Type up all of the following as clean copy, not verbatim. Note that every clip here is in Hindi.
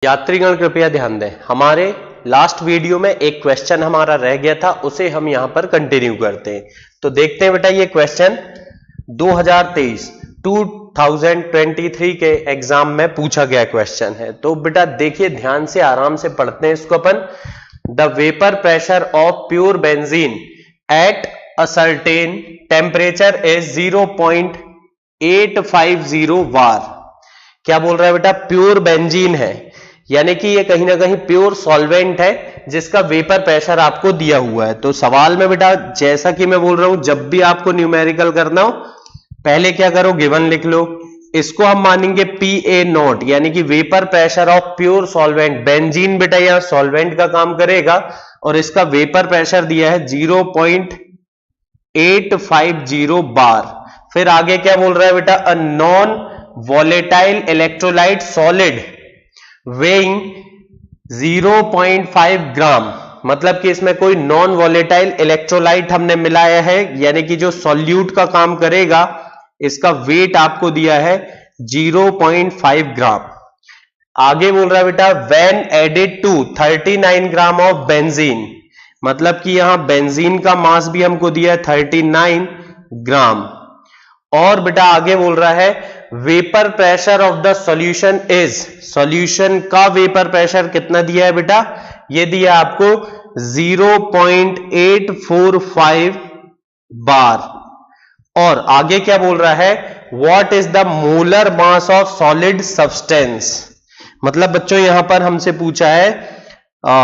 यात्रीगण कृपया ध्यान दें, हमारे लास्ट वीडियो में एक क्वेश्चन हमारा रह गया था, उसे हम यहां पर कंटिन्यू करते हैं। तो देखते हैं बेटा, ये क्वेश्चन 2023 के एग्जाम में पूछा गया क्वेश्चन है। तो बेटा देखिए, ध्यान से आराम से पढ़ते हैं इसको अपन। The vapour pressure of pure benzene at a certain temperature is 0.850 bar. क्या बोल रहा है बेटा? प्योर बेंजीन है, यानी कि ये कहीं ना कहीं प्योर सॉल्वेंट है जिसका वेपर प्रेशर आपको दिया हुआ है। तो सवाल में बेटा, जैसा कि मैं बोल रहा हूं, जब भी आपको न्यूमेरिकल करना हो पहले क्या करो, गिवन लिख लो। इसको हम मानेंगे PA0, यानी कि vapour pressure of pure solvent. Benzene बेटा यहां सॉल्वेंट का काम करेगा और इसका वेपर प्रेशर दिया है 0.850 बार। फिर आगे क्या बोल रहा है बेटा? A non volatile electrolyte solid weighing 0.5 ग्राम, मतलब कि इसमें कोई नॉन वॉलेटाइल इलेक्ट्रोलाइट हमने मिलाया है, यानी कि जो सॉल्यूट का काम करेगा, इसका वेट आपको दिया है 0.5 ग्राम। आगे बोल रहा है बेटा, when added to 39 gram of benzene, मतलब कि यहां बेंजीन का मास भी हमको दिया है 39 ग्राम। और बेटा आगे बोल रहा है, vapour pressure of the solution is, solution का वेपर प्रेशर कितना दिया है बेटा? ये दिया आपको 0.845 बार। और आगे क्या बोल रहा है? What is the molar mass of solid substance, मतलब बच्चों यहां पर हमसे पूछा है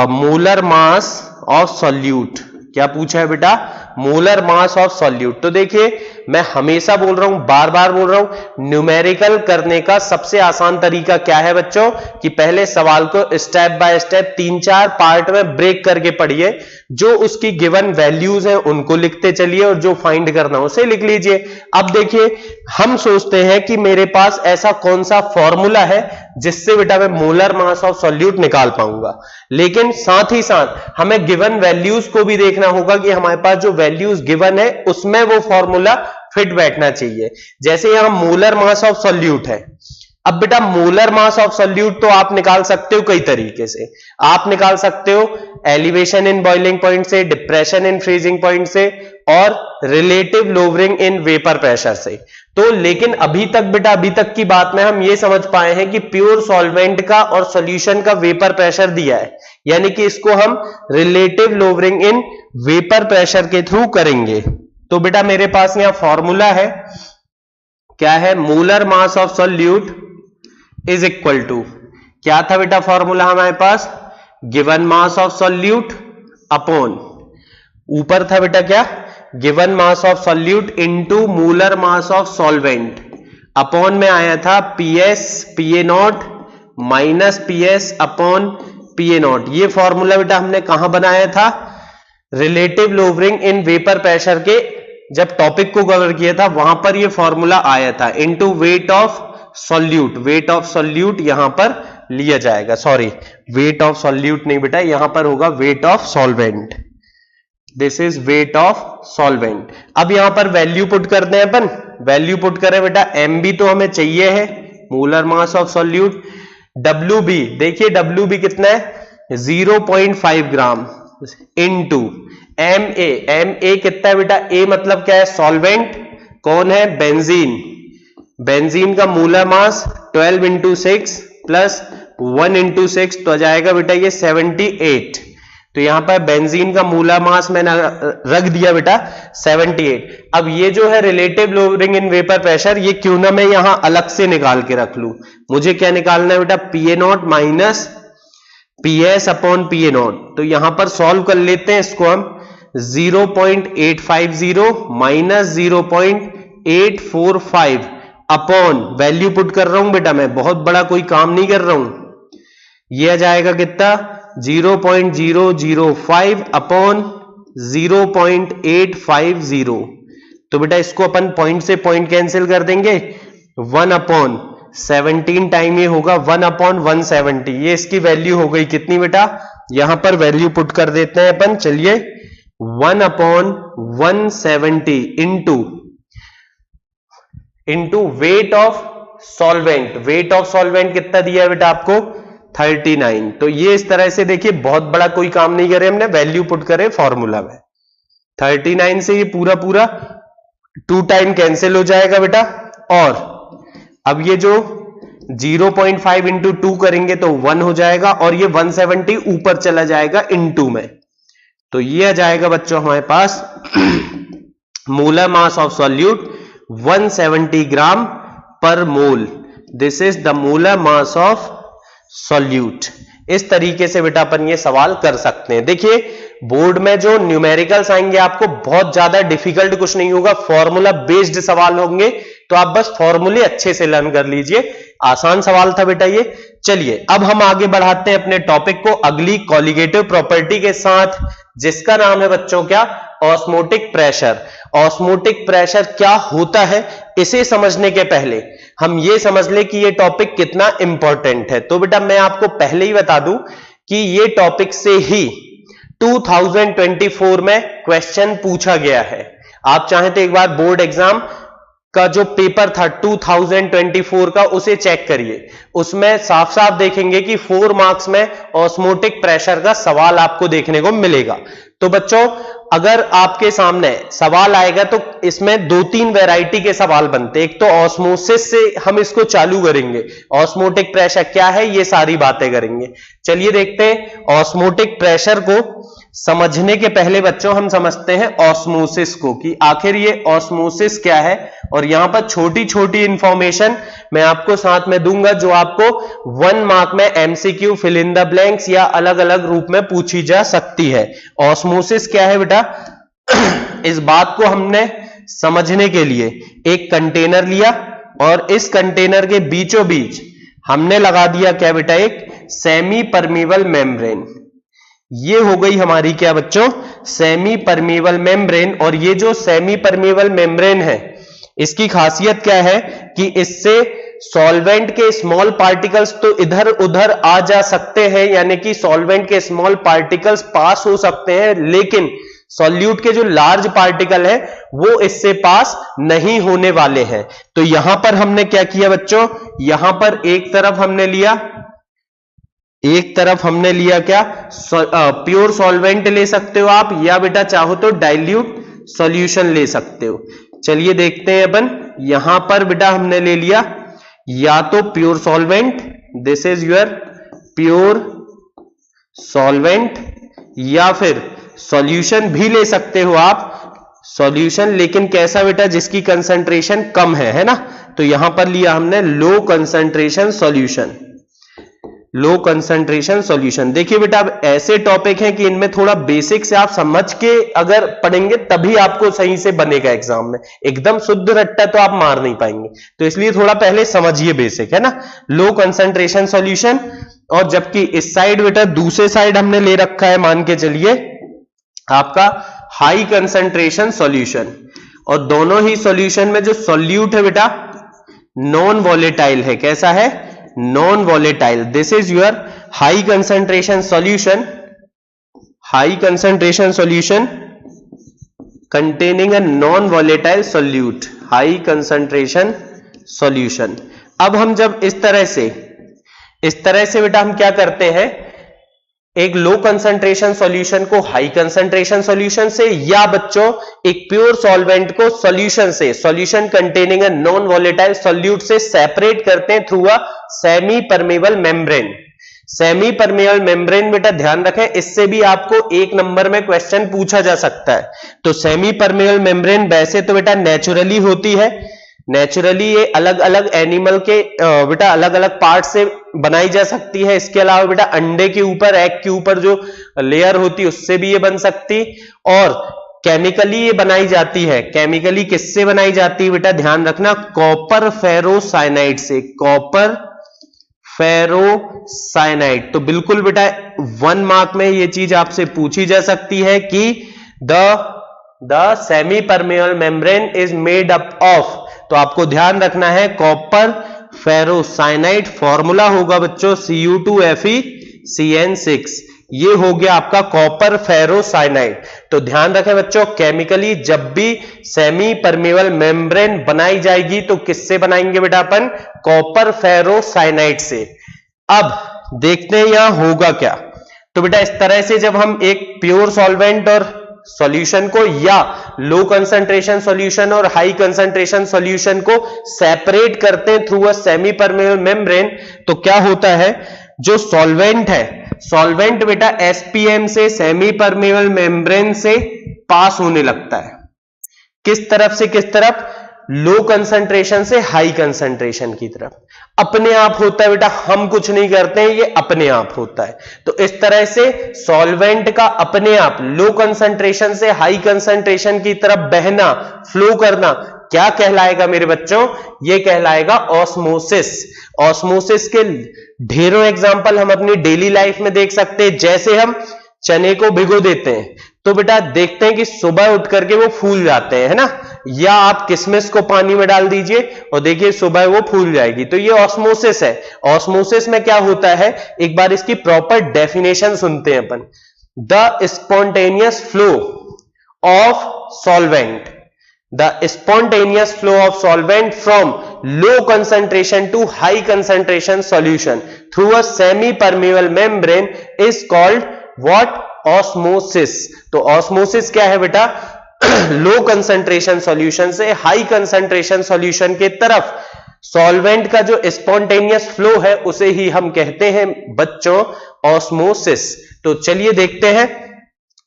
मोलर मास ऑफ सॉल्यूट। क्या पूछा है बेटा? Molar mass of solute. तो देखिए, मैं हमेशा बोल रहा हूं, बार बार बोल रहा हूं, न्यूमेरिकल करने का सबसे आसान तरीका क्या है बच्चों? कि पहले सवाल को स्टेप बाय स्टेप 3-4 पार्ट में ब्रेक करके पढ़िए। जो उसकी गिवन वैल्यूज हैं उनको लिखते चलिए और जो फाइंड करना उसे लिख लीजिए। अब देखिए, हम सोचते हैं कि मेरे पास ऐसा कौन सा फॉर्मूला है जिससे बेटा मैं मोलर मास ऑफ सॉल्यूट निकाल पाऊंगा, लेकिन साथ ही साथ हमें गिवन वैल्यूज को भी देखना होगा कि हमारे पास जो वैल्यूज गिवन है उसमें वो फॉर्मूला फिट बैठना चाहिए। जैसे यहां मोलर मास ऑफ सॉल्यूट है। अब बेटा मोलर मास ऑफ सॉल्यूट तो आप निकाल सकते हो कई तरीके से। आप निकाल सकते हो एलिवेशन इन बॉइलिंग पॉइंट से, डिप्रेशन इन फ्रीजिंग पॉइंट से, और relative lowering in vapour pressure से। तो लेकिन अभी तक बेटा, अभी तक की बात में हम ये समझ पाए हैं कि प्योर सॉल्वेंट का और सॉल्यूशन का वेपर प्रेशर दिया है, यानी कि इसको हम relative lowering in vapour pressure के थ्रू करेंगे। तो बेटा मेरे पास यहां फॉर्मूला है, क्या है? Molar mass of solute is equal to, क्या था बेटा फॉर्मूला हमारे पास? Given mass of solute upon, ऊपर था बेटा क्या? Given mass of solute into molar mass of solvent, upon में आया था PA0 minus PS upon PA0। ये फॉर्मूला बेटा हमने कहां बनाया था? Relative lowering in vapour pressure के जब टॉपिक को कवर किया था वहां पर ये फॉर्मूला आया था, into weight of solute. Weight of solute यहां पर लिया जाएगा, सॉरी वेट ऑफ सॉल्यूट नहीं बेटा, यहां पर होगा weight of solvent. This is weight of solvent. अब यहां पर वैल्यू पुट करते हैं अपन, वैल्यू पुट करें बेटा, MB तो हमें चाहिए है, molar mass of solute. WB, देखिए WB कितना है? 0.5 ग्राम इनटू MA कितना है बेटा? A मतलब क्या है? सॉल्वेंट। कौन है? बेंजीन। बेंजीन का molar mass 12 into 6 plus 1 into 6, तो आ जाएगा बेटा ये 78। तो यहां पर बेंजीन का मोलर मास मैंने रख दिया बेटा 78। अब ये जो है relative lowering in vapour pressure, ये क्यों ना मैं यहां अलग से निकाल के रख लूं। मुझे क्या निकालना है बेटा? PA0 minus PS upon PA0। तो यहां पर सॉल्व कर लेते हैं इसको हम। 0.850 माइनस 0.845 अपॉन, वैल्यू पुट कर रहा हूं बेटा मैं, बहुत बड़ा कोई काम नहीं कर रहा हूं। यह आ जाएगा कितना? 0.005 अपॉन 0.850। तो बेटा इसको अपन पॉइंट से पॉइंट कैंसिल कर देंगे, 1 अपॉन 17 टाइम ये होगा 1 अपॉन 170। ये इसकी वैल्यू हो गई कितनी बेटा? यहां पर वैल्यू पुट कर देते हैं अपन, चलिए 1 upon 170 into weight of solvent. Weight of solvent कितना दिया है बेटा आपको? 39। तो ये इस तरह से देखिए, बहुत बड़ा कोई काम नहीं करे हमने, वैल्यू पुट करे फॉर्मूला में। 39 से ये पूरा पूरा 2 टाइम कैंसिल हो जाएगा बेटा, और अब ये जो 0.5 इंटू 2 करेंगे तो 1 हो जाएगा, और ये 170 ऊपर चला जाएगा इनटू में। तो ये आ जाएगा बच्चों हमारे पास molar mass of solute 170 gram पर mole. This is the molar mass of solute. इस तरीके से बेटा अपन ये सवाल कर सकते हैं। देखिए बोर्ड में जो न्यूमेरिकल्स आएंगे आपको बहुत ज्यादा डिफिकल्ट कुछ नहीं होगा, फॉर्मूला बेस्ड सवाल होंगे, तो आप बस फॉर्मूले अच्छे से लर्न कर लीजिए। आसान सवाल था बेटा ये। चलिए अब हम आगे बढ़ाते हैं अपने टॉपिक को अगली कॉलिगेटिव प्रॉपर्टी के साथ, जिसका नाम है बच्चों क्या, ऑस्मोटिक प्रेशर। ऑस्मोटिक प्रेशर क्या होता है, इसे समझने के पहले हम ये समझ ले कि ये टॉपिक कितना इंपॉर्टेंट है। तो बेटा मैं आपको पहले ही बता दूं कि ये टॉपिक से ही 2024 में क्वेश्चन पूछा गया है। आप चाहें तो एक बार बोर्ड एग्जाम का जो पेपर था 2024 का उसे चेक करिए, उसमें साफ साफ देखेंगे कि 4 मार्क्स में ऑस्मोटिक प्रेशर का सवाल आपको देखने को मिलेगा। तो बच्चों अगर आपके सामने सवाल आएगा तो इसमें 2-3 वैरायटी के सवाल बनते हैं। एक तो ऑस्मोसिस से हम इसको चालू करेंगे, ऑस्मोटिक प्रेशर क्या है ये सारी बातें करेंगे। चलिए देखते हैं। ऑस्मोटिक प्रेशर को समझने के पहले बच्चों हम समझते हैं ऑस्मोसिस को, कि आखिर ये ऑस्मोसिस क्या है। और यहां पर छोटी छोटी इंफॉर्मेशन मैं आपको साथ में दूंगा जो आपको 1 मार्क में MCQ, fill in the blanks या अलग अलग रूप में पूछी जा सकती है। ऑस्मोसिस क्या है बेटा, इस बात को हमने समझने के लिए एक कंटेनर लिया और इस कंटेनर के बीचों बीच हमने लगा दिया क्या बेटा, एक सेमी परमीबल मेम्ब्रेन। ये हो गई हमारी क्या बच्चों, सेमी परमीबल मेम्ब्रेन। और ये जो सेमी परमीबल मेम्ब्रेन है इसकी खासियत क्या है कि इससे सॉल्वेंट के स्मॉल पार्टिकल्स तो इधर उधर आ जा सकते हैं, यानी कि सॉल्वेंट के स्मॉल पार्टिकल्स पास हो सकते हैं, लेकिन सॉल्यूट के जो लार्ज पार्टिकल है वो इससे पास नहीं होने वाले हैं। तो यहां पर हमने क्या किया बच्चों, यहां पर एक तरफ हमने लिया क्या, प्योर सॉल्वेंट ले सकते हो आप, या बेटा चाहो तो डाइल्यूट सॉल्यूशन ले सकते हो। चलिए देखते हैं अपन। यहां पर बेटा हमने ले लिया या तो pure solvent, this is your pure solvent, या फिर सॉल्यूशन भी ले सकते हो आप, सॉल्यूशन लेकिन कैसा बेटा, जिसकी कंसंट्रेशन कम है ना। तो यहां पर लिया हमने low concentration solution, low concentration solution. देखिए बेटा अब ऐसे टॉपिक हैं कि इनमें थोड़ा बेसिक से आप समझ के अगर पढ़ेंगे तभी आपको सही से बनेगा एग्जाम में, एकदम शुद्ध रट्टा तो आप मार नहीं पाएंगे। तो इसलिए थोड़ा पहले समझिए बेसिक, है ना, लो कंसंट्रेशन सॉल्यूशन। और जबकि इस साइड बेटा दूसरे साइड हमने ले रखा है, मान के चलिए आपका हाई कंसंट्रेशन सॉल्यूशन। और दोनों ही सॉल्यूशन में जो सॉल्यूट है बेटा नॉन वॉलेटाइल है। कैसा है, non volatile. This is your high concentration solution, high concentration solution containing a non volatile solute, high concentration solution. अब हम जब इस तरह से बेटा हम क्या करते हैं, एक लो कंसंट्रेशन सॉल्यूशन को हाई कंसंट्रेशन सॉल्यूशन से, या बच्चों एक प्योर सॉल्वेंट को सॉल्यूशन से, solution containing a non volatile solute से सेपरेट करते हैं through a semi permeable membrane. Semi permeable membrane बेटा ध्यान रखें, इससे भी आपको 1 नंबर में क्वेश्चन पूछा जा सकता है। तो सेमी परमेबल मेम्ब्रेन वैसे तो बेटा नेचुरली होती है, नेचुरली ये अलग अलग एनिमल के बेटा अलग अलग पार्ट से बनाई जा सकती है। इसके अलावा बेटा अंडे के ऊपर, एग के ऊपर जो लेयर होती है उससे भी ये बन सकती, और केमिकली ये बनाई जाती है। केमिकली किससे बनाई जाती है बेटा, ध्यान रखना, कॉपर फेरोसाइनाइड से, कॉपर फेरोसाइनाइड। तो बिल्कुल बेटा 1 मार्क में ये चीज आपसे पूछी जा सकती है कि the semi permeable membrane is made up of, तो आपको ध्यान रखना है कॉपर फेरोसाइनाइड। फॉर्मूला होगा बच्चों Cu2FeCN6, ये हो गया आपका कॉपर फेरोसाइनाइड। तो ध्यान रखें बच्चों, केमिकली जब भी सेमी परमेबल मेम्ब्रेन बनाई जाएगी तो किससे बनाएंगे बेटा अपन, कॉपर फेरोसाइनाइड से। अब देखते हैं यहां होगा क्या। तो बेटा इस तरह से जब हम एक प्योर सॉल्वेंट और सॉल्यूशन को या लो कंसंट्रेशन सॉल्यूशन और हाई कंसंट्रेशन सॉल्यूशन को सेपरेट करते हैं through a semi permeable membrane, तो क्या होता है, जो सॉल्वेंट है, सॉल्वेंट बेटा एसपीएम से सेमी परमेबल मेम्ब्रेन से पास होने लगता है। किस तरफ से किस तरफ, लो कंसंट्रेशन से हाई कंसंट्रेशन की तरफ। अपने आप होता है बेटा, हम कुछ नहीं करते हैं, ये अपने आप होता है। तो इस तरह से सॉल्वेंट का अपने आप लो कंसंट्रेशन से हाई कंसंट्रेशन की तरफ बहना, फ्लो करना, क्या कहलाएगा मेरे बच्चों, ये कहलाएगा ऑस्मोसिस। ऑस्मोसिस के ढेरों एग्जाम्पल हम अपनी डेली लाइफ में देख सकते हैं। जैसे हम चने को भिगो देते हैं तो बेटा देखते हैं कि सुबह उठ करके वो फूल जाते हैं, है ना, या आप किशमिश को पानी में डाल दीजिए और देखिए सुबह वो फूल जाएगी। तो ये ऑस्मोसिस है। ऑस्मोसिस में क्या होता है, एक बार इसकी प्रॉपर डेफिनेशन सुनते हैं अपन। The spontaneous flow of solvent, the spontaneous flow of solvent from low concentration to high concentration solution through a semi permeable membrane is called what, osmosis। तो osmosis क्या है बेटा, लो कंसंट्रेशन सॉल्यूशन से हाई कंसंट्रेशन सॉल्यूशन के तरफ सॉल्वेंट का जो स्पॉन्टेनियस फ्लो है उसे ही हम कहते हैं बच्चों ऑस्मोसिस। तो चलिए देखते हैं,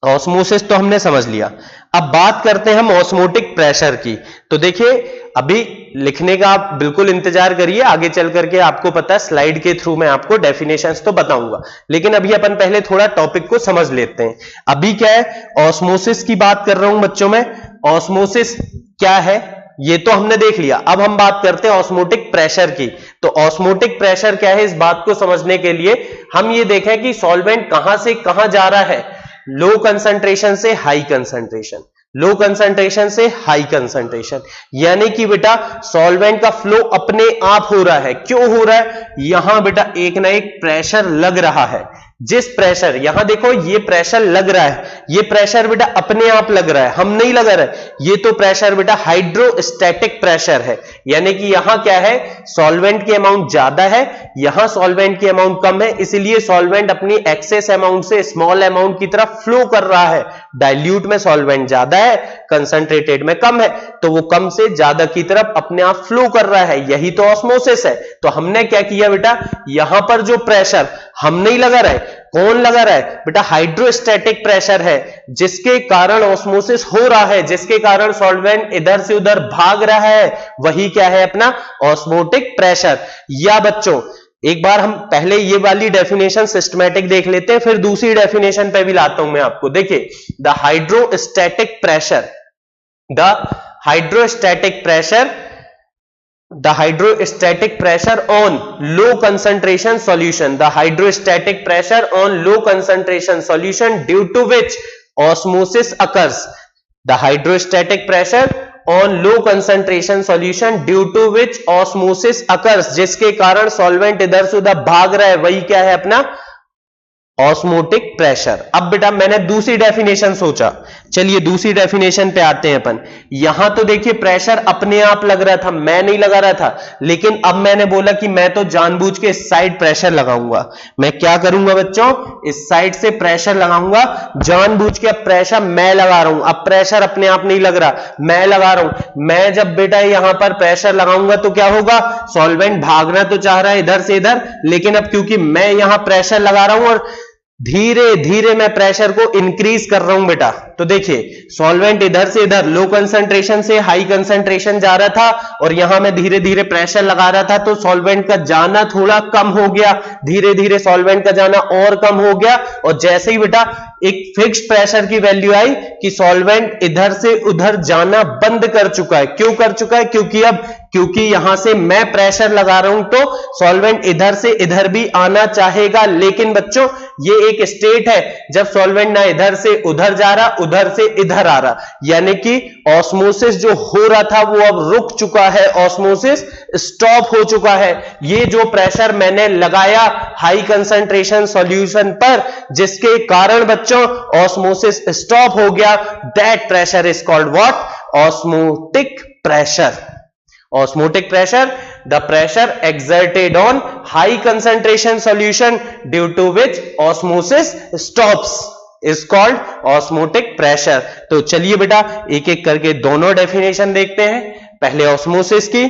ऑस्मोसिस तो हमने समझ लिया। अब बात करते हैं हम ऑस्मोटिक प्रेशर की। तो देखिए अभी लिखने का आप बिल्कुल इंतजार करिए, आगे चल करके आपको पता है स्लाइड के थ्रू मैं आपको डेफिनेशंस तो बताऊंगा, लेकिन अभी अपन पहले थोड़ा टॉपिक को समझ लेते हैं। अभी क्या है, ऑस्मोसिस की बात कर रहा हूं बच्चों में। ऑस्मोसिस क्या है ये तो हमने देख लिया, अब हम बात करते हैं ऑस्मोटिक प्रेशर की। तो ऑस्मोटिक प्रेशर क्या है, इस बात को समझने के लिए हम ये देखें कि सॉल्वेंट कहां से कहां जा रहा है, लो कंसंट्रेशन से हाई कंसंट्रेशन, लो कंसंट्रेशन से हाई कंसंट्रेशन, यानी कि बेटा सॉल्वेंट का फ्लो अपने आप हो रहा है। क्यों हो रहा है, यहां बेटा एक ना एक प्रेशर लग रहा है। जिस प्रेशर, यहां देखो ये प्रेशर लग रहा है, ये प्रेशर बेटा अपने आप लग रहा है, हम नहीं लगा रहे। ये तो प्रेशर बेटा हाइड्रोस्टैटिक प्रेशर है, यानी कि यहां क्या है, सॉल्वेंट की अमाउंट ज्यादा है, यहां सॉल्वेंट की अमाउंट कम है, इसलिए सॉल्वेंट अपनी एक्सेस अमाउंट से स्मॉल अमाउंट की तरफ फ्लो कर रहा है। डाइल्यूट में सॉल्वेंट ज्यादा है, कंसंट्रेटेड में कम है, तो वो कम से ज्यादा की तरफ अपने आप फ्लो कर रहा है, यही तो ऑस्मोसिस है। तो हमने क्या किया बेटा, यहां पर जो प्रेशर हम नहीं लगा रहे, कौन लगा रहा है बेटा, हाइड्रोस्टैटिक प्रेशर है, जिसके कारण ऑस्मोसिस हो रहा है, जिसके कारण सॉल्वेंट इधर से उधर भाग रहा है, वही क्या है अपना ऑस्मोटिक प्रेशर। या बच्चों एक बार हम पहले ये वाली डेफिनेशन सिस्टमैटिक देख लेते हैं, फिर दूसरी डेफिनेशन पे भी लाता हूं मैं आपको। देखिए the hydrostatic pressure, the hydrostatic pressure, the hydrostatic pressure on low concentration solution, the hydrostatic pressure on low concentration solution due to which osmosis occurs, the hydrostatic pressure on low concentration solution due to which osmosis occurs, जिसके कारण सॉल्वेंट इधर से उधर भाग रहा है, वही क्या है अपना ऑस्मोटिक प्रेशर। अब बेटा मैंने दूसरी डेफिनेशन सोचा, चलिए दूसरी डेफिनेशन पे आते हैं अपन। यहां तो देखिए प्रेशर अपने आप लग रहा था, मैं नहीं लगा रहा था, लेकिन अब मैंने बोला कि मैं तो जानबूझ के इस साइड प्रेशर लगाऊंगा। मैं क्या करूंगा बच्चों, इस साइड से प्रेशर लगाऊंगा, जानबूझ के अब प्रेशर मैं लगा रहा हूं। अब प्रेशर अपने आप नहीं लग रहा, मैं लगा रहा हूं। मैं जब बेटा यहां पर प्रेशर लगाऊंगा तो क्या होगा, सॉल्वेंट भागना तो चाह रहा है इधर से इधर, लेकिन अब क्योंकि मैं यहां प्रेशर लगा रहा हूं और धीरे धीरे मैं प्रेशर को इंक्रीज कर रहा हूं बेटा, तो देखिए सॉल्वेंट इधर से इधर लो कंसंट्रेशन से हाई कंसंट्रेशन जा रहा था और यहां मैं धीरे धीरे प्रेशर लगा रहा था, तो सॉल्वेंट का जाना थोड़ा कम हो गया, धीरे धीरे सॉल्वेंट का जाना और कम हो गया। और जैसे ही बेटा एक फिक्स्ड प्रेशर की वैल्यू आई कि सॉल्वेंट इधर से उधर जाना बंद कर चुका है। क्यों कर चुका है, क्योंकि यहां से मैं प्रेशर लगा रहा हूं तो सॉल्वेंट इधर से इधर भी आना चाहेगा। लेकिन बच्चों ये एक स्टेट है जब सॉल्वेंट ना इधर से उधर जा रहा, उधर से इधर आ रहा, यानी कि ऑस्मोसिस जो हो रहा था वो अब रुक चुका है, ऑस्मोसिस स्टॉप हो चुका है। ये जो प्रेशर मैंने लगाया हाई कंसंट्रेशन सॉल्यूशन पर, जिसके कारण बच्चों ऑस्मोसिस स्टॉप हो गया, that pressure is called what, osmotic pressure. Osmotic pressure, the pressure exerted on high concentration solution due to which osmosis stops is called osmotic pressure. तो चलिए बेटा एक एक करके दोनों डेफिनेशन देखते हैं, पहले ऑस्मोसिस की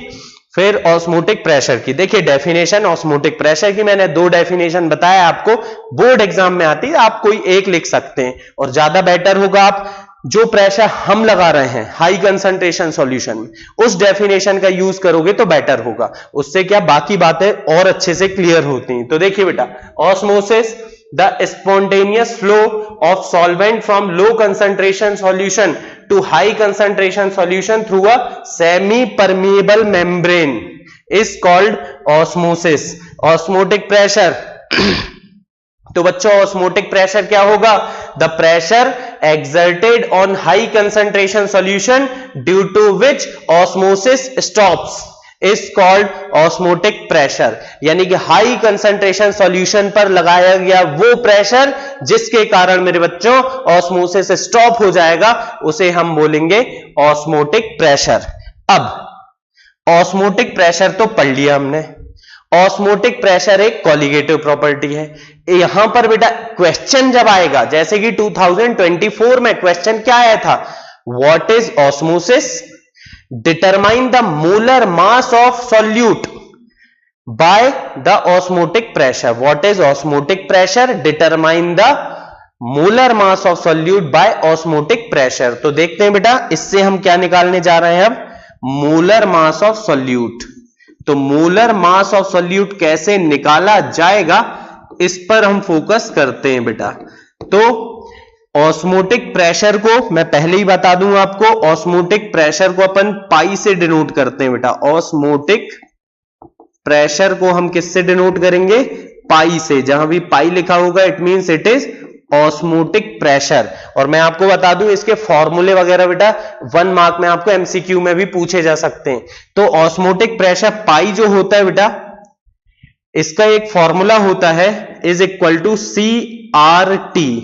फिर ऑस्मोटिक प्रेशर की। देखिए डेफिनेशन ऑस्मोटिक प्रेशर की मैंने दो डेफिनेशन बताया आपको, बोर्ड एग्जाम में आती है, आप कोई एक लिख सकते हैं और ज्यादा बेटर होगा आप जो प्रेशर हम लगा रहे हैं हाई कंसंट्रेशन सॉल्यूशन में उस डेफिनेशन का यूज करोगे तो बेटर होगा, उससे क्या बाकी बातें और अच्छे से क्लियर होती हैं। तो देखिए बेटा osmosis the spontaneous flow of solvent from low concentration solution to high concentration solution through a semi permeable membrane is called osmosis. Osmotic pressure तो बच्चों ऑस्मोटिक प्रेशर क्या होगा? The pressure exerted on high concentration solution due to which osmosis stops is called osmotic pressure. यानी कि हाई कंसंट्रेशन सॉल्यूशन पर लगाया गया वो प्रेशर जिसके कारण मेरे बच्चों ऑस्मोसिस स्टॉप हो जाएगा, उसे हम बोलेंगे ऑस्मोटिक प्रेशर। अब ऑस्मोटिक प्रेशर तो पढ़ लिया हमने, ऑस्मोटिक प्रेशर एक कॉलिगेटिव प्रॉपर्टी है। यहां पर बेटा क्वेश्चन जब आएगा, जैसे कि 2024 में क्वेश्चन क्या आया था, what is osmosis, determine the molar mass of solute by the osmotic pressure. What is osmotic pressure? Determine the molar mass of solute by osmotic pressure. तो देखते हैं बेटा इससे हम क्या निकालने जा रहे हैं अब, मोलर मास ऑफ सॉल्यूट। तो मोलर मास ऑफ सॉल्यूट कैसे निकाला जाएगा इस पर हम फोकस करते हैं बेटा। तो ऑस्मोटिक प्रेशर को मैं पहले ही बता दूं आपको, ऑस्मोटिक प्रेशर को अपन पाई से डिनोट करते हैं बेटा। ऑस्मोटिक प्रेशर को हम किससे डिनोट करेंगे? पाई से। जहां भी पाई लिखा होगा it means it is osmotic pressure. और मैं आपको बता दूं इसके फॉर्मूले वगैरह बेटा 1 मार्क में आपको एमसीक्यू में भी पूछे जा सकते हैं। तो ऑस्मोटिक प्रेशर पाई जो होता है बेटा, इसका एक फॉर्मूला होता है इज इक्वल टू CRT।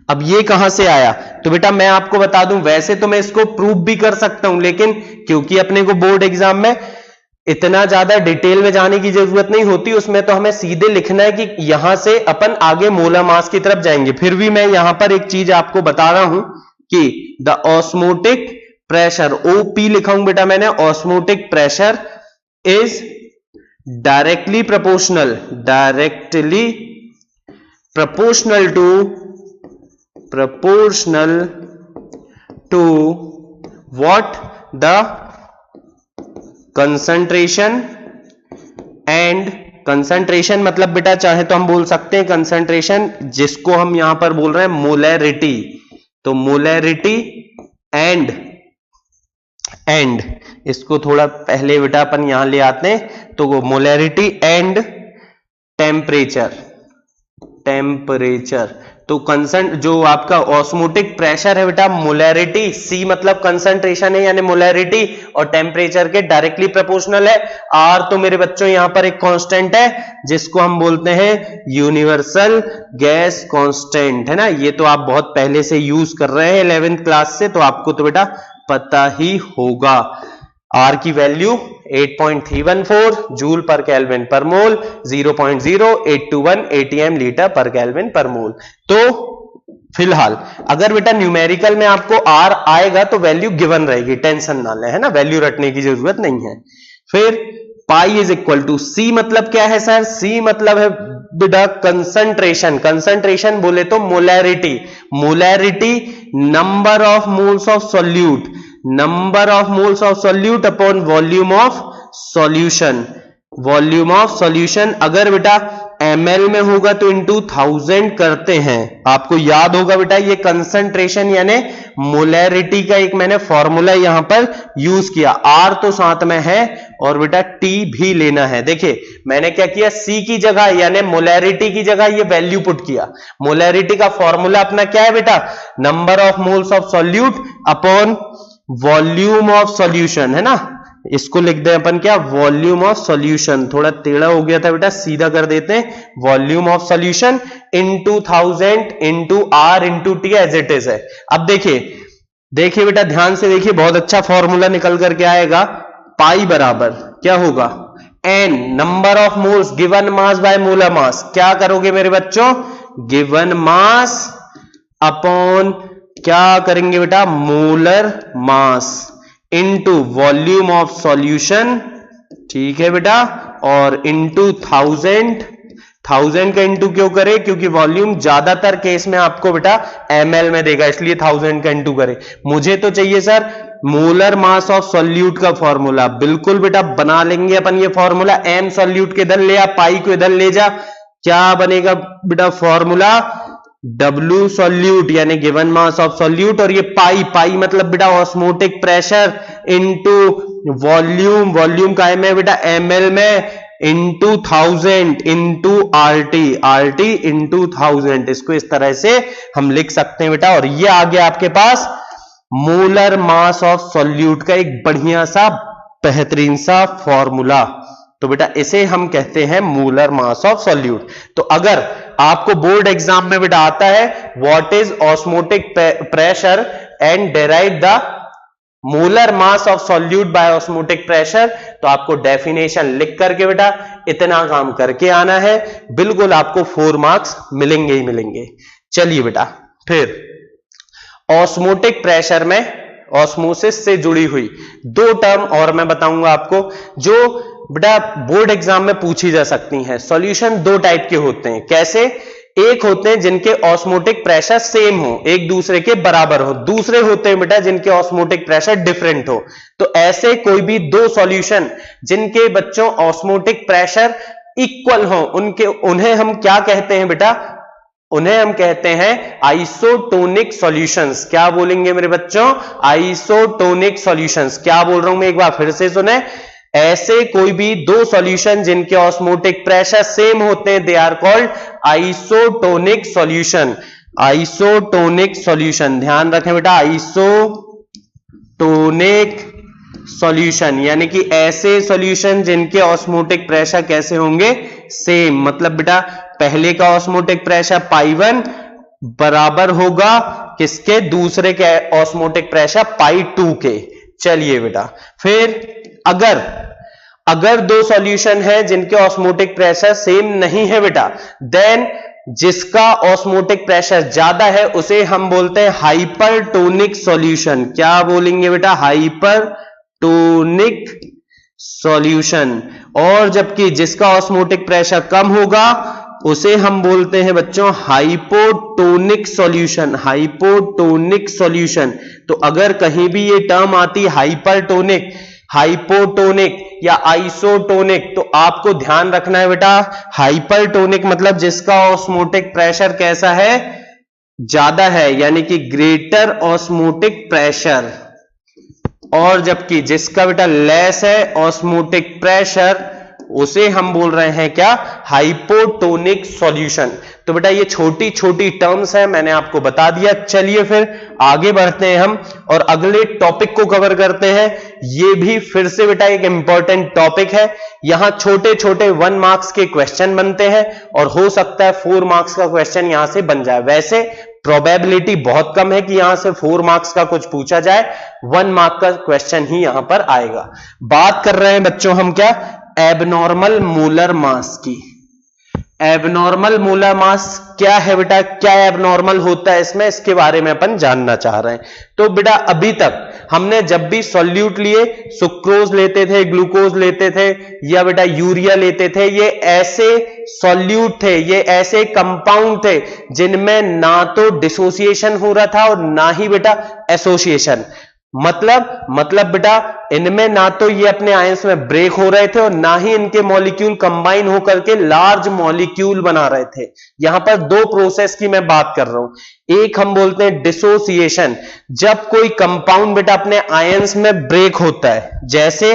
अब ये कहां से आया? तो बेटा मैं आपको बता दूं, वैसे तो मैं इसको प्रूव भी कर सकता हूं, लेकिन क्योंकि अपने को बोर्ड एग्जाम में इतना ज्यादा डिटेल में जाने की जरूरत नहीं होती, उसमें तो हमें सीधे लिखना है कि यहां से अपन आगे मोलर मास की तरफ जाएंगे। फिर भी मैं यहां पर एक चीज आपको बता रहा हूं कि द ऑस्मोटिक प्रेशर, OP लिखा हूं बेटा मैंने, osmotic pressure is directly proportional to what the concentration and concentration मतलब बेटा चाहे तो हम बोल सकते हैं concentration, जिसको हम यहां पर बोल रहे हैं मोलैरिटी। तो मोलैरिटी एंड इसको थोड़ा पहले बेटा अपन यहां ले आते हैं। तो मोलैरिटी एंड टेम्परेचर। तो कंसंट जो आपका ऑस्मोटिक प्रेशर है बेटा, मोलैरिटी, C मतलब कंसंट्रेशन है यानी मोलैरिटी, और टेम्परेचर के डायरेक्टली प्रोपोर्शनल है। R तो मेरे बच्चों यहां पर एक कांस्टेंट है जिसको हम बोलते हैं यूनिवर्सल गैस कांस्टेंट, है ना। ये तो आप बहुत पहले से यूज कर रहे हैं 11th क्लास से, तो आपको तो बेटा पता ही होगा। R की वैल्यू 8.314 जूल पर केल्विन पर मोल, 0.0821 ATM लीटर पर केल्विन पर मोल। तो फिलहाल अगर बेटा न्यूमेरिकल में आपको R आएगा तो वैल्यू गिवन रहेगी, टेंशन ना ले, है ना, वैल्यू रटने की जरूरत नहीं है। फिर pi is equal to C मतलब क्या है सर? C मतलब है बेटा कंसंट्रेशन। कंसंट्रेशन बोले तो molarity, number of moles of solute, number of moles of solute upon volume of solution. Volume of solution अगर बेटा ml में होगा तो इंटू 1000 करते हैं। आपको याद होगा बेटा ये कंसंट्रेशन यानी मोलैरिटी का एक मैंने फॉर्मूला यहां पर यूज किया। R तो साथ में है और बेटा T भी लेना है। देखिए मैंने क्या किया, C की जगह यानी मोलैरिटी की जगह ये वैल्यू पुट किया। मोलैरिटी का फॉर्मूला अपना क्या है बेटा? Number of moles of solute upon volume of solution, है ना। इसको लिख दें अपन क्या, वॉल्यूम ऑफ सॉल्यूशन। थोड़ा टेढ़ा हो गया था बेटा, सीधा कर देते हैं, volume of solution into 1000 into R into T as it is है। अब देखिए बेटा ध्यान से देखिए, बहुत अच्छा फॉर्मूला निकल करके आएगा। पाई बराबर क्या होगा, n number of moles given mass by molar mass. क्या करोगे मेरे बच्चों, गिवन मास अपॉन क्या करेंगे बेटा, molar mass into volume of solution, ठीक है बेटा, और इनटू 1000 का इंटू क्यों करे, क्योंकि वॉल्यूम ज्यादातर केस में आपको बेटा ml में देगा, इसलिए 1000 का इंटू करे। मुझे तो चाहिए sir molar mass of solute का फॉर्मूला। बिल्कुल बेटा बना लेंगे अपन ये फॉर्मूला। m सॉल्यूट के इधर ले आ, पाई को इधर ले जा, क्या बनेगा बेटा फॉर्मूला, W सॉल्यूट यानी गिवन मास ऑफ सॉल्यूट, और ये पाई मतलब बेटा osmotic pressure into volume, volume का है बेटा ml में, इंटू 1000 इंटू RT इंटू 1000। इसको इस तरह से हम लिख सकते हैं बेटा। और ये आ गया आपके पास मोलर मास ऑफ सॉल्यूट का एक बढ़िया सा बेहतरीन सा फॉर्मूला। तो बेटा इसे हम कहते हैं मोलर मास ऑफ सॉल्यूट। तो अगर आपको बोर्ड एग्जाम में बेटा आता है what is osmotic pressure and derive the molar mass of solute bye osmotic pressure, तो आपको डेफिनेशन लिख करके बेटा इतना काम करके आना है, बिल्कुल आपको 4 मार्क्स मिलेंगे ही मिलेंगे। चलिए बेटा फिर ऑस्मोटिक प्रेशर में ऑस्मोसिस से जुड़ी हुई 2 टर्म और मैं बताऊंगा आपको, जो बेटा बोर्ड एग्जाम में पूछी जा सकती हैं। सॉल्यूशन 2 टाइप के होते हैं। कैसे, एक होते हैं जिनके ऑस्मोटिक प्रेशर सेम हो, एक दूसरे के बराबर हो, दूसरे होते हैं बेटा जिनके ऑस्मोटिक प्रेशर डिफरेंट हो। तो ऐसे कोई भी 2 सॉल्यूशन जिनके बच्चों ऑस्मोटिक प्रेशर इक्वल हो, उन्हें हम क्या कहते हैं बेटा, उन्हें हम कहते हैं आइसोटोनिक सॉल्यूशंस। क्या बोलेंगे मेरे बच्चों, आइसोटोनिक सॉल्यूशंस। क्या बोल रहा हूं मैं, एक बार फिर से सुने, ऐसे कोई भी 2 सॉल्यूशन जिनके ऑस्मोटिक प्रेशर सेम होते हैं, they are called isotonic solution. Isotonic solution ध्यान रखें बेटा, आइसोटोनिक सॉल्यूशन यानी कि ऐसे सॉल्यूशन जिनके ऑस्मोटिक प्रेशर कैसे होंगे, सेम। मतलब बेटा पहले का ऑस्मोटिक प्रेशर पाई1 बराबर होगा किसके, दूसरे के ऑस्मोटिक प्रेशर पाई2 के। चलिए बेटा फिर अगर 2 सॉल्यूशन है जिनके ऑस्मोटिक प्रेशर सेम नहीं है बेटा, देन जिसका ऑस्मोटिक प्रेशर ज्यादा है उसे हम बोलते हैं हाइपरटोनिक सॉल्यूशन। क्या बोलेंगे बेटा, हाइपरटोनिक सॉल्यूशन। और जबकि जिसका ऑस्मोटिक प्रेशर कम होगा उसे हम बोलते हैं बच्चों हाइपोटोनिक सॉल्यूशन। Hypotonic solution. तो अगर कहीं भी ये टर्म आती हाइपरटोनिक, हाइपोटोनिक या आइसोटोनिक, तो आपको ध्यान रखना है बेटा हाइपरटोनिक मतलब जिसका ऑस्मोटिक प्रेशर कैसा है, ज्यादा है, यानी कि ग्रेटर ऑस्मोटिक प्रेशर। और जबकि जिसका बेटा लेस है ऑस्मोटिक प्रेशर, उसे हम बोल रहे हैं क्या, हाइपोटोनिक सॉल्यूशन। तो बेटा ये छोटी छोटी टर्म्स हैं, मैंने आपको बता दिया। चलिए फिर आगे बढ़ते हैं हम और अगले टॉपिक को कवर करते हैं। ये भी फिर से बेटा एक इंपॉर्टेंट टॉपिक है। यहां छोटे छोटे 1 मार्क्स के क्वेश्चन बनते हैं और हो सकता है 4 मार्क्स का क्वेश्चन यहां से बन जाए। वैसे प्रोबेबिलिटी बहुत कम है कि यहां से 4 मार्क्स का कुछ पूछा जाए, 1 मार्क का क्वेश्चन ही यहां पर आएगा। बात कर रहे हैं बच्चों हम क्या, एबनॉर्मल मोलर मास की। एबनॉर्मल मोलर मास क्या है बेटा, क्या एबनॉर्मल होता है इसमें, इसके बारे में अपन जानना चाह रहे हैं। तो बेटा अभी तक हमने जब भी सॉल्यूट लिए, सुक्रोज लेते थे, ग्लूकोज लेते थे या बेटा यूरिया लेते थे, ये ऐसे सॉल्यूट थे, ये ऐसे कंपाउंड थे जिनमें ना तो डिसोसिएशन हो रहा था और ना ही बेटा एसोसिएशन। मतलब बेटा इनमें ना तो ये अपने आयंस में ब्रेक हो रहे थे और ना ही इनके मॉलिक्यूल कंबाइन होकर के लार्ज मॉलिक्यूल बना रहे थे। यहां पर 2 प्रोसेस की मैं बात कर रहा हूं। एक हम बोलते हैं डिसोसिएशन, जब कोई कंपाउंड बेटा अपने आयंस में ब्रेक होता है। जैसे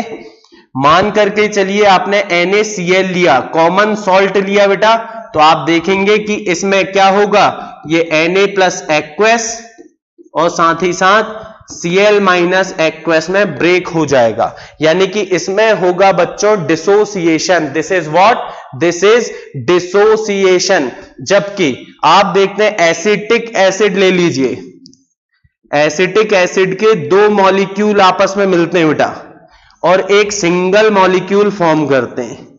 मान करके चलिए आपने NaCl लिया, कॉमन सॉल्ट लिया बेटा, तो आप देखेंगे कि इसमें क्या होगा, ये Na प्लस एक्वस और साथ ही साथ Cl माइनस एक्वस में ब्रेक हो जाएगा, यानी कि इसमें होगा बच्चों dissociation. This is what, this is dissociation. जबकि आप देखते हैं एसिटिक एसिड ले लीजिए, एसिटिक एसिड के 2 मॉलिक्यूल आपस में मिलते हैं बेटा और एक सिंगल मॉलिक्यूल फॉर्म करते हैं।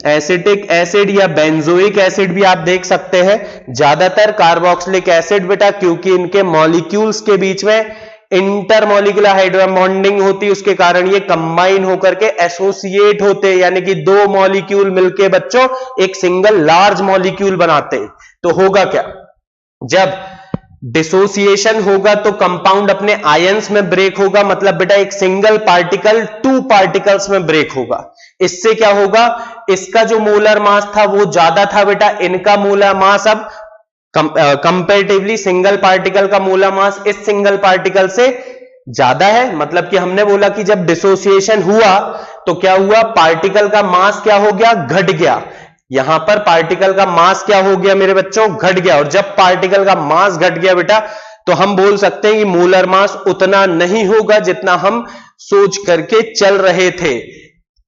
एसिटिक एसिड या बेंजोइक एसिड भी आप देख सकते हैं, ज्यादातर कार्बोक्सिलिक एसिड बेटा, क्योंकि इनके मॉलिक्यूल्स के बीच में इंटरमॉलिक्यूलर हाइड्रोजन बॉन्डिंग होती, उसके कारण ये कंबाइन होकर के एसोसिएट होते, यानी कि दो मॉलिक्यूल मिलके बच्चों एक सिंगल लार्ज मॉलिक्यूल बनाते। तो होगा क्या, जब डिसोसिएशन होगा तो कंपाउंड अपने आयंस में ब्रेक होगा, मतलब बेटा एक सिंगल पार्टिकल टू पार्टिकल्स में ब्रेक होगा। इससे क्या होगा, इसका जो मोलर मास था वो ज्यादा था बेटा, इनका मोलर मास अब कंपैरेटिवली सिंगल पार्टिकल का मोलर मास इस सिंगल पार्टिकल से ज्यादा है। मतलब कि हमने बोला कि जब डिसोसिएशन हुआ तो क्या हुआ, पार्टिकल का मास क्या हो गया, घट गया। यहां पर पार्टिकल का मास क्या हो गया मेरे बच्चों, घट गया। और जब पार्टिकल का मास घट गया बेटा, तो हम बोल सकते हैं कि मोलर मास उतना नहीं होगा जितना हम सोच करके चल रहे थे।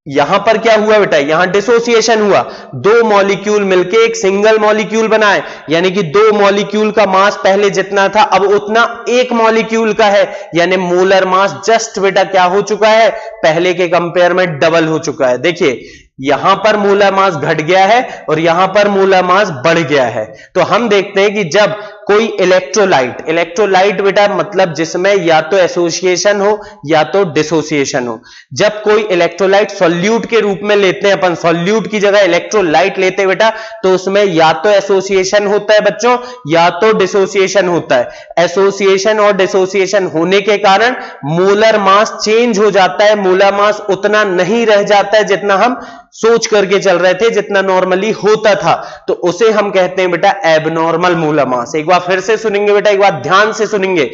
यहां पर क्या हुआ बेटा, यहां डिसोसिएशन हुआ, दो मॉलिक्यूल मिलके एक सिंगल मॉलिक्यूल बनाए, यानी कि दो मॉलिक्यूल का मास पहले जितना था अब उतना एक मॉलिक्यूल का है, यानी मोलर मास जस्ट बेटा क्या हो चुका है, पहले के कंपेयर में डबल हो चुका है। देखिए यहां पर मोलर मास घट गया है और यहां पर मोलर मास बढ़ गया है। तो हम देखते हैं कि जब कोई इलेक्ट्रोलाइट बेटा मतलब जिसमें या तो एसोसिएशन हो या तो डिसोसिएशन हो, जब कोई इलेक्ट्रोलाइट सॉल्यूट के रूप में लेते हैं अपन, सॉल्यूट की जगह इलेक्ट्रोलाइट लेते हैं बेटा, तो उसमें या तो एसोसिएशन होता है बच्चों या तो डिसोसिएशन होता है। एसोसिएशन और डिसोसिएशन होने के कारण मोलर मास चेंज हो जाता है, मोलर मास उतना नहीं रह जाता है जितना हम सोच करके चल रहे थे, जितना नॉर्मली होता था, तो उसे हम कहते हैं बेटा एबनॉर्मल मोलर मास। एक बार फिर से सुनेंगे बेटा, एक बार ध्यान से सुनेंगे,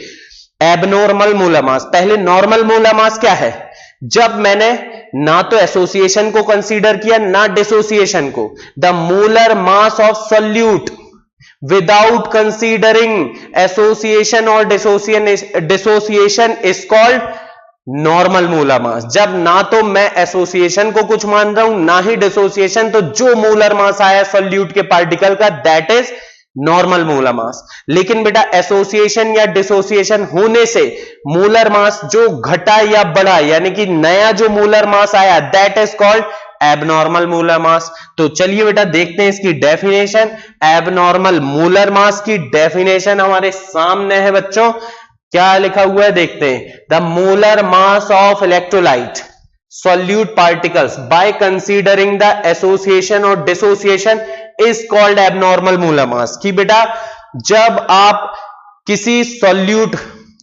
एबनॉर्मल मोलर मास। पहले नॉर्मल मोलर मास क्या है, जब मैंने ना तो एसोसिएशन को कंसीडर किया ना डिसोसिएशन को, the molar mass of solute without considering association और dissociation is called normal molar mass. जब ना तो मैं एसोसिएशन को कुछ मान रहा हूं ना ही डिसोसिएशन, तो जो मोलर मास आया सॉल्यूट के पार्टिकल का दैट इज नॉर्मल मोलर मास। लेकिन बेटा एसोसिएशन या डिसोसिएशन होने से मोलर मास जो घटा या बढ़ा, यानी कि नया जो मोलर मास आया that is called abnormal molar mass. तो चलिए बेटा देखते हैं इसकी डेफिनेशन। एबनॉर्मल मोलर मास की डेफिनेशन हमारे सामने है बच्चों, क्या लिखा हुआ है देखते हैं, the molar mass of electrolyte solute particles by considering the association or dissociation is called abnormal molar mass। कि बेटा जब आप किसी सॉल्यूट,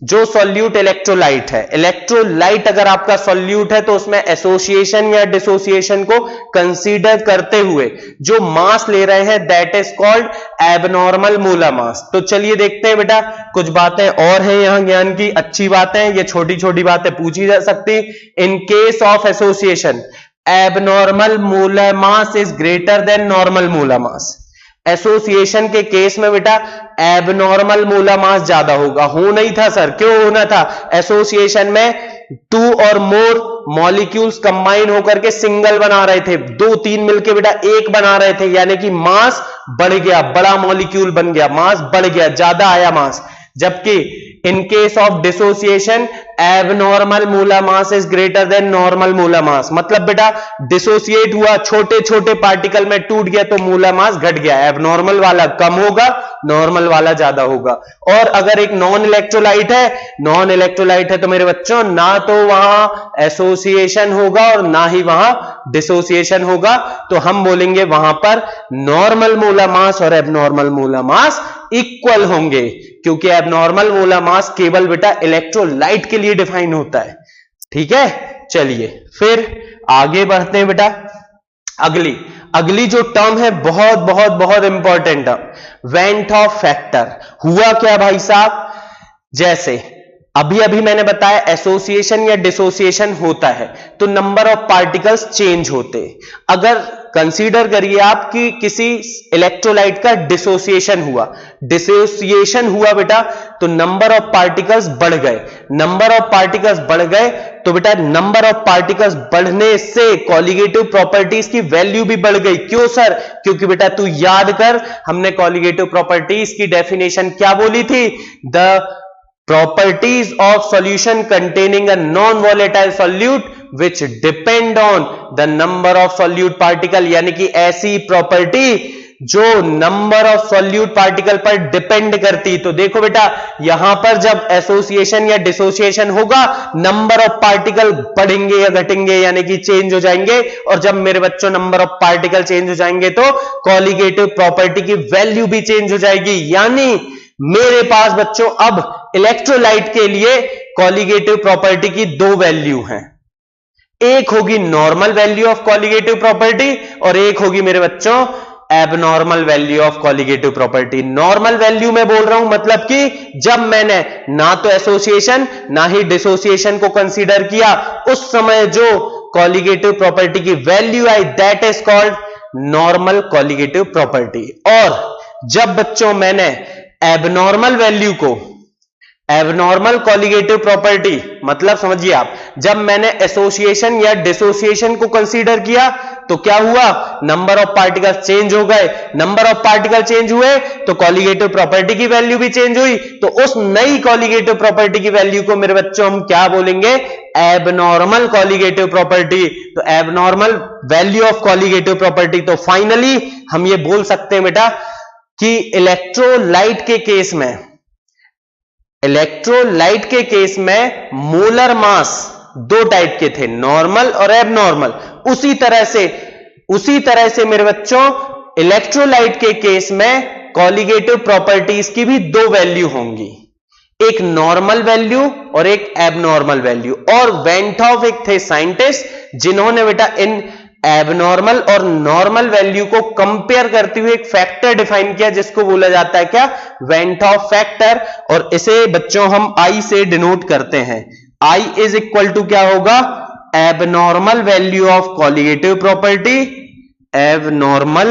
जो सॉल्यूट इलेक्ट्रोलाइट है, इलेक्ट्रोलाइट अगर आपका सॉल्यूट है तो उसमें एसोसिएशन या डिसोसिएशन को कंसीडर करते हुए जो मास ले रहे हैं that is called abnormal molar mass. तो चलिए देखते हैं बेटा, कुछ बातें और हैं यहां ज्ञान की, अच्छी बातें, ये छोटी छोटी बातें पूछी जा सकती। In case of association abnormal molar mass is greater than normal molar mass. Association के केस में बेटा एबनॉर्मल मोलर मास ज्यादा होगा। हो नहीं था सर, क्यों होना था, एसोसिएशन में टू और मोर मॉलिक्यूल्स कंबाइन होकर के सिंगल बना रहे थे, दो तीन मिलके बेटा एक बना रहे थे, यानी कि मास बढ़ गया, बड़ा मॉलिक्यूल बन गया, मास बढ़ गया, ज्यादा आया मास। जबकि in case of dissociation abnormal molar mass is greater than normal molar मास। मतलब बेटा डिसोसिएट हुआ, छोटे छोटे पार्टिकल में टूट गया तो मोलर मास घट गया, एबनॉर्मल वाला कम होगा, नॉर्मल वाला ज्यादा होगा। और अगर एक नॉन इलेक्ट्रोलाइट है तो मेरे बच्चों ना तो वहां एसोसिएशन होगा और ना ही वहां डिसोसिएशन होगा, तो हम बोलेंगे वहां पर नॉर्मल मोलर मास और एबनॉर्मल मोलर मास इक्वल होंगे, क्योंकि एबनॉर्मल मोलर मास केवल बेटा इलेक्ट्रोलाइट के लिए डिफाइन होता है। ठीक है, चलिए फिर आगे बढ़ते हैं बेटा। अगली जो टर्म है बहुत बहुत बहुत important term, went of factor. हुआ क्या भाई साहब, जैसे अभी मैंने बताया एसोसिएशन या डिसोसिएशन होता है तो नंबर ऑफ पार्टिकल्स चेंज होते। अगर कंसीडर करिए आप कि किसी इलेक्ट्रोलाइट का डिसोसिएशन हुआ बेटा, तो नंबर ऑफ पार्टिकल्स बढ़ गए। नंबर ऑफ पार्टिकल्स बढ़ गए तो बेटा नंबर ऑफ पार्टिकल्स बढ़ने से कॉलिगेटिव प्रॉपर्टीज की वैल्यू भी बढ़ गई। क्यों सर, क्योंकि बेटा तू याद कर, हमने कॉलिगेटिव प्रॉपर्टीज की डेफिनेशन क्या बोली थी, the properties of solution containing a non-volatile solute which depend on the number of solute particle, यानी कि ऐसी प्रॉपर्टी जो नंबर ऑफ सॉल्यूट पार्टिकल पर डिपेंड करती। तो देखो बेटा, यहां पर जब एसोसिएशन या डिसोसिएशन होगा, नंबर ऑफ पार्टिकल बढ़ेंगे या घटेंगे, यानी कि चेंज हो जाएंगे। और जब मेरे बच्चों नंबर ऑफ पार्टिकल चेंज हो जाएंगे तो कॉलिगेटिव प्रॉपर्टी की वैल्यू भी चेंज हो जाएगी। यानी मेरे पास बच्चों अब इलेक्ट्रोलाइट के लिए कॉलिगेटिव प्रॉपर्टी की दो वैल्यू हैं। एक होगी normal value of colligative property और एक होगी मेरे बच्चों abnormal value of colligative property. Normal value में बोल रहा हूं मतलब कि जब मैंने ना तो एसोसिएशन ना ही डिसोसिएशन को कंसीडर किया, उस समय जो कॉलिगेटिव प्रॉपर्टी की value I, that is called normal colligative property. और जब बच्चों मैंने एबनॉर्मल वैल्यू को, एबनॉर्मल कॉलिगेटिव प्रॉपर्टी मतलब समझिए आप, जब मैंने एसोसिएशन या डिसोसिएशन को कंसीडर किया तो क्या हुआ, नंबर ऑफ पार्टिकल चेंज हो गए। नंबर ऑफ पार्टिकल चेंज हुए तो कॉलिगेटिव प्रॉपर्टी की वैल्यू भी चेंज हुई। तो उस नई कॉलिगेटिव प्रॉपर्टी की वैल्यू को मेरे बच्चों हम क्या बोलेंगे, एबनॉर्मल कॉलिगेटिव प्रॉपर्टी। तो abnormal value of colligative property. तो फाइनली हम ये बोल सकते हैं बेटा कि इलेक्ट्रोलाइट के केस में मोलर मास दो टाइप के थे, नॉर्मल और एबनॉर्मल। उसी तरह से मेरे बच्चों इलेक्ट्रोलाइट के केस में कॉलिगेटिव प्रॉपर्टीज की भी दो वैल्यू होंगी, एक नॉर्मल वैल्यू और एक एबनॉर्मल वैल्यू। और वेंटॉफ एक थे साइंटिस्ट जिन्होंने बेटा इन एबनॉर्मल और नॉर्मल वैल्यू को कंपेयर करते हुए एक फैक्टर डिफाइन किया जिसको बोला जाता है क्या, वेंटॉफ फैक्टर। और इसे बच्चों हम आई से डिनोट करते हैं। आई इज इक्वल टू क्या होगा, abnormal value of colligative property, abnormal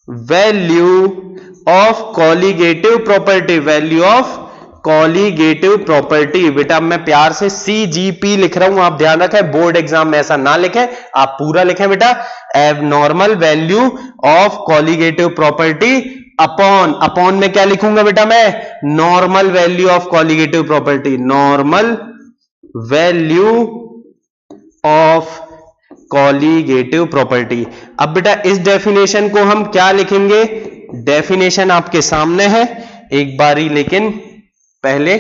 value of colligative property, value of colligative property. बेटा मैं प्यार से CGP लिख रहा हूं, आप ध्यान रखें, बोर्ड एग्जाम में ऐसा ना लिखें, आप पूरा लिखें बेटा, abnormal value of colligative property upon में क्या लिखूंगा बेटा मैं, normal value of colligative property, normal value of colligative property. अब बेटा इस डेफिनेशन को हम क्या लिखेंगे, डेफिनेशन आपके सामने है एक बारी, लेकिन पहले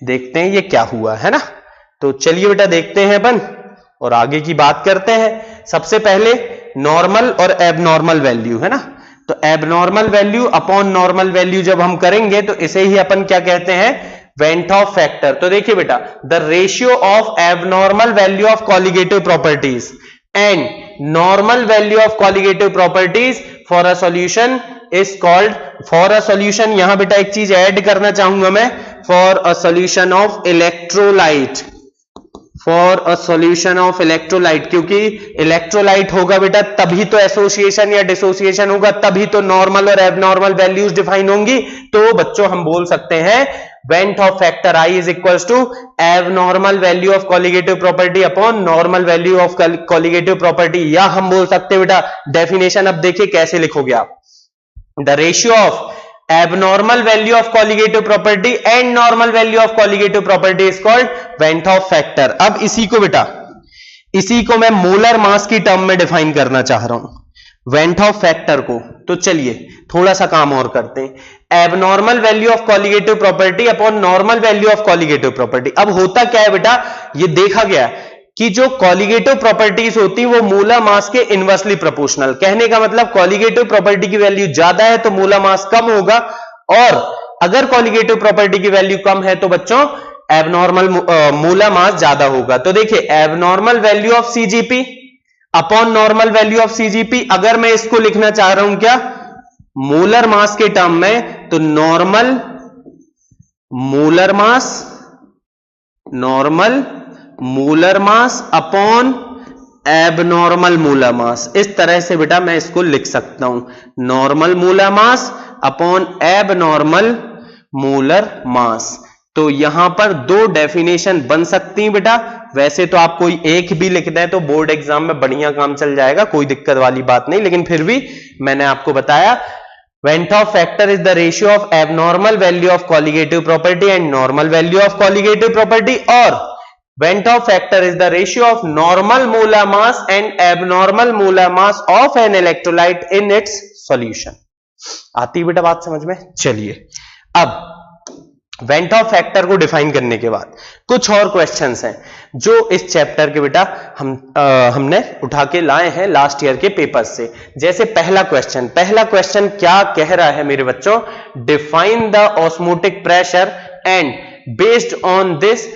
देखते हैं ये क्या हुआ है ना। तो चलिए बेटा देखते हैं अपन और आगे की बात करते हैं। सबसे पहले नॉर्मल और एबनॉर्मल वैल्यू है ना, तो abnormal value upon normal value जब हम करेंगे तो इसे ही अपन क्या कहते हैं, वेंटॉफ फैक्टर। तो देखिए बेटा, the ratio of abnormal value of colligative properties and normal value of colligative properties for a solution is called, for a solution, यहां बेटा एक चीज ऐड करना चाहूंगा मैं, for a solution of electrolyte, for a solution of electrolyte, क्योंकि इलेक्ट्रोलाइट होगा बेटा तभी तो एसोसिएशन या डिसोसिएशन होगा, तभी तो नॉर्मल और एबनॉर्मल वैल्यूज डिफाइन होंगी। तो बच्चों हम बोल सकते हैं van't Hoff factor i is equals to abnormal value of colligative property upon normal value of colligative property. या हम बोल सकते हैं बेटा, डेफिनेशन अब देखिए कैसे लिखोगे आप, the ratio of abnormal value of colligative property and normal value of colligative property is called Van't Hoff factor। अब इसी को बेटा, इसी को मैं मोलर मास की टर्म में डिफाइन करना चाह रहा हूं, वेंट हॉफ फैक्टर को। तो चलिए थोड़ा सा काम और करते हैं, abnormal value of colligative property upon normal value of colligative property. अब होता क्या है बेटा, ये देखा गया कि जो कॉलिगेटिव प्रॉपर्टीज होती वो मोलर मास के इनवर्सली प्रोपोर्शनल। कहने का मतलब कॉलिगेटिव प्रॉपर्टी की वैल्यू ज्यादा है तो मोलर मास कम होगा, और अगर कॉलिगेटिव प्रॉपर्टी की वैल्यू कम है तो बच्चों एबनॉर्मल मोलर मास ज्यादा होगा। तो देखिए abnormal value of CGP upon normal value of CGP, अगर मैं इसको लिखना चाह रहा हूं क्या मोलर मास के टर्म में, तो नॉर्मल मोलर मास, normal molar mass upon abnormal molar mass, इस तरह से बेटा मैं इसको लिख सकता हूं, normal molar mass upon abnormal molar mass. तो यहां पर दो डेफिनेशन बन सकती हैं बेटा, वैसे तो आप कोई एक भी लिख दें तो बोर्ड एग्जाम में बढ़िया काम चल जाएगा, कोई दिक्कत वाली बात नहीं, लेकिन फिर भी मैंने आपको बताया Van't Hoff factor is the ratio of abnormal value of colligative property and normal value of colligative property, और Venthoff factor is the ratio of normal molar mass and abnormal molar mass of an electrolyte in its solution. आती बेटा बात समझ में? चलिए अब वेंटॉफ फैक्टर को डिफाइन करने के बाद कुछ और क्वेश्चंस हैं जो इस चैप्टर के बेटा हमने उठा के लाए हैं लास्ट ईयर के पेपर से। जैसे पहला क्वेश्चन क्या कह रहा है मेरे बच्चों? Define the osmotic pressure and based on this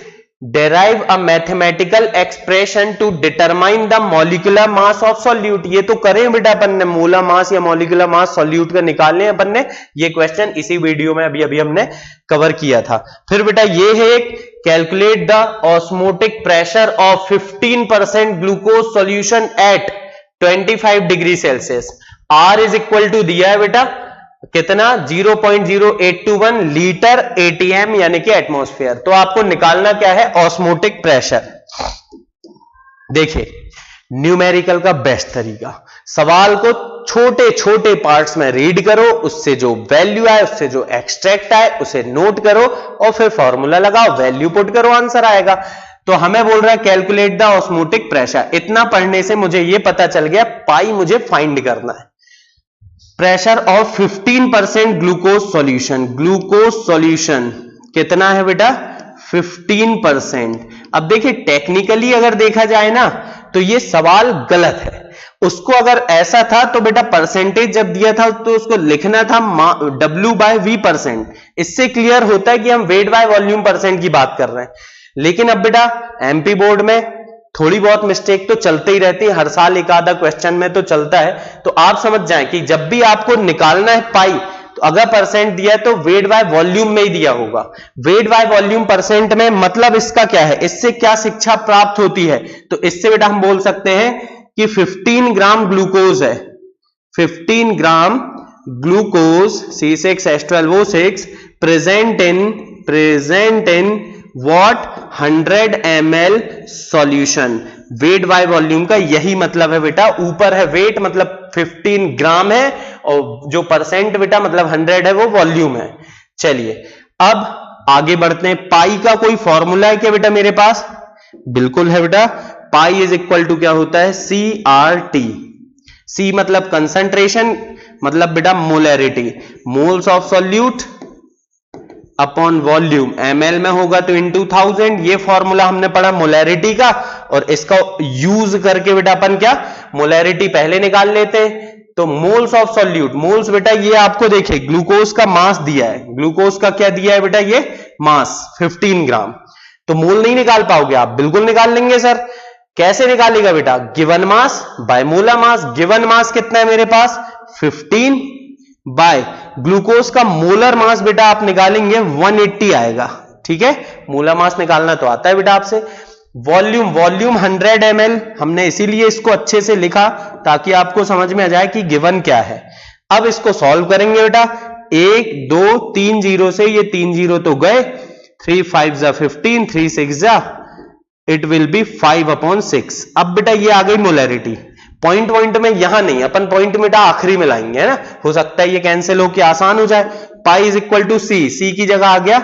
derive a mathematical expression to determine the molecular mass of solute। ये तो करें बेटा अपन ने, मोलर मास या मॉलिक्यूलर मास सॉल्यूट का निकालने अपन ने। ये क्वेश्चन इसी वीडियो में अभी हमने कवर किया था। फिर बेटा ये है एक calculate the osmotic pressure of 15% glucose solution at 25 degree Celsius. R is equal to दिया है बेटा कितना? 0.0821 लीटर ATM यानी कि एटमॉस्फेयर। तो आपको निकालना क्या है? Osmotic pressure. देखिए न्यूमेरिकल का बेस्ट तरीका, सवाल को छोटे छोटे पार्ट्स में रीड करो, उससे जो वैल्यू आए, उससे जो एक्सट्रैक्ट आए उसे नोट करो और फिर फॉर्मूला लगाओ, वैल्यू पुट करो, आंसर आएगा। तो हमें बोल रहा है कैलकुलेट द ऑस्मोटिक प्रेशर। इतना पढ़ने से मुझे यह पता चल गया पाई मुझे फाइंड करना है। प्रेशर ऑफ 15% ग्लूकोज सॉल्यूशन कितना है बेटा? 15%। अब देखिए टेक्निकली अगर देखा जाए ना तो ये सवाल गलत है। उसको अगर ऐसा था तो बेटा परसेंटेज जब दिया था तो उसको लिखना था W/V%। इससे क्लियर होता है कि हम वेट बाय वॉल्यूम परसेंट की बात कर रहे हैं। लेकिन अब बेटा एमपी बोर्ड में थोड़ी बहुत मिस्टेक तो चलते ही रहती है, हर साल एक आधा क्वेश्चन में तो चलता है। तो आप समझ जाएं कि जब भी आपको निकालना है पाई, तो अगर परसेंट दिया है तो वेट बाय वॉल्यूम में ही दिया होगा। वेट बाय वॉल्यूम परसेंट में मतलब इसका क्या है? इससे क्या शिक्षा प्राप्त होती है? तो इससे बेटा हम बोल सकते हैं कि 15 ग्राम ग्लूकोज है, 15 gram glucose C6H12O6 present in what 100 ml solution. Weight by volume का यही मतलब है बेटा। ऊपर है वेट मतलब 15 ग्राम है और जो परसेंट बेटा मतलब 100 है वो वॉल्यूम है। चलिए अब आगे बढ़ते हैं। पाई का कोई फॉर्मूला है क्या बेटा मेरे पास? बिल्कुल है बेटा। पाई इज इक्वल टू क्या होता है? CRT। C मतलब कंसंट्रेशन, मतलब बेटा molarity, moles of solute upon volume, ml में होगा तो इनटू 1000। ये फॉर्मूला हमने पढ़ा मोलैरिटी का, और इसका यूज करके बेटा अपन क्या मोलैरिटी पहले निकाल लेते हैं। तो मोल्स ऑफ सॉल्यूट, मोल्स बेटा ये आपको देखिए ग्लूकोज का मास दिया है, ग्लूकोज का क्या दिया है बेटा? ये मास 15 ग्राम। तो मोल नहीं निकाल पाओगे आप? बिल्कुल निकाल लेंगे सर। कैसे निकालेगा बेटा? Given mass by molar mass. Given mass कितना है मेरे पास? 15 बाय ग्लूकोज का मोलर मास बेटा आप निकालेंगे 180 आएगा। ठीक है, मोलर मास निकालना तो आता है बेटा आपसे। वॉल्यूम 100 ml, हमने इसीलिए इसको अच्छे से लिखा ताकि आपको समझ में आ जाए कि गिवन क्या है। अब इसको सॉल्व करेंगे बेटा। 1 2 3 0 से ये 3 0 तो गए, 3 5 जा 15, 3 6 जा, इट विल बी 5/6। अब बेटा ये आ गई मोलैरिटी। पॉइंट में यहां नहीं, अपन पॉइंट बेटा आखिरी में लाएंगे, है ना। हो सकता है ये कैंसिल हो के आसान हो जाए। पाई इज इक्वल टू सी, सी की जगह आ गया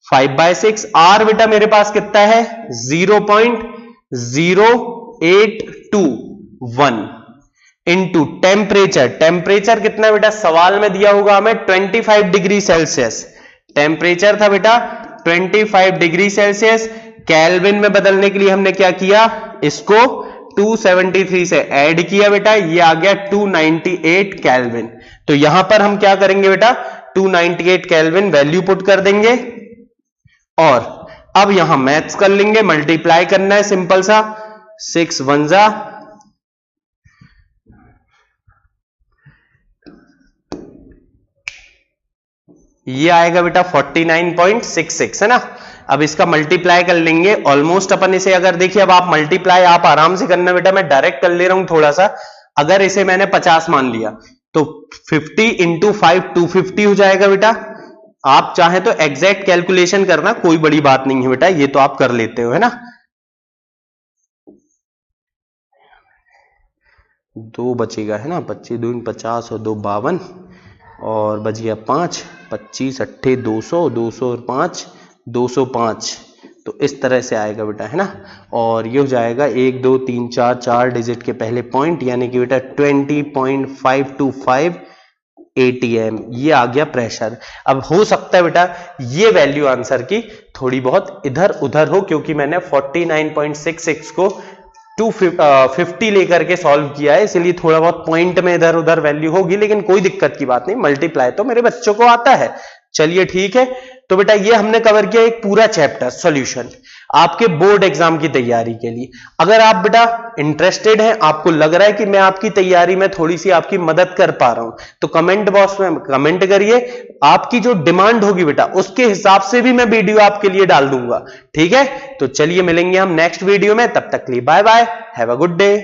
5/6। आर बेटा मेरे पास कितना है? 0.0821 इंटू टेम्परेचर। टेम्परेचर कितना बेटा सवाल में दिया होगा हमें? 25 डिग्री सेल्सियस। टेम्परेचर था बेटा 25 डिग्री सेल्सियस। केल्विन में बदलने के लिए हमने क्या किया? इसको 273 से ऐड किया बेटा, ये आ गया 298 केल्विन। तो यहां पर हम क्या करेंगे बेटा? 298 केल्विन वैल्यू पुट कर देंगे और अब यहां मैथ्स कर लेंगे। मल्टीप्लाई करना है सिंपल सा, 6 1 जा, ये आएगा बेटा 49.66, है ना। अब इसका मल्टीप्लाई कर लेंगे। ऑलमोस्ट अपन इसे अगर देखिए, अब आप मल्टीप्लाई आप आराम से करना बेटा, मैं डायरेक्ट कर ले रहा हूं थोड़ा सा। अगर इसे मैंने 50 मान लिया तो 50 इंटू 5 250 हो जाएगा बेटा। आप चाहे तो एग्जैक्ट कैलकुलेशन करना, कोई बड़ी बात नहीं है बेटा, ये तो आप कर लेते हो, है ना। 2 बचेगा, है ना। 25 2 50 और 2 52 और बच गया 5, 25 8 200, 200 और 5 205, तो इस तरह से आएगा बेटा, है ना। और ये हो जाएगा 1 2 3 4 4 डिजिट के पहले पॉइंट, यानी कि बेटा 20.525 ATM, ये आ गया प्रेशर। अब हो सकता है बेटा ये वैल्यू आंसर की थोड़ी बहुत इधर उधर हो, क्योंकि मैंने 49.66 को 250 लेकर के सॉल्व किया है, इसलिए थोड़ा बहुत पॉइंट में इधर उधर वैल्यू होगी, लेकिन कोई दिक्कत की बात नहीं, मल्टीप्लाई तो मेरे बच्चों को आता है। चलिए ठीक है, तो बेटा ये हमने कवर किया एक पूरा चैप्टर सॉल्यूशन आपके बोर्ड एग्जाम की तैयारी के लिए। अगर आप बेटा इंटरेस्टेड हैं, आपको लग रहा है कि मैं आपकी तैयारी में थोड़ी सी आपकी मदद कर पा रहा हूं, तो कमेंट बॉक्स में कमेंट करिए। आपकी जो डिमांड होगी बेटा उसके हिसाब से भी मैं वीडियो आपके लिए डाल दूंगा, ठीक है। तो चलिए मिलेंगे हम नेक्स्ट वीडियो में, तब तक के लिए bye bye, have a good day.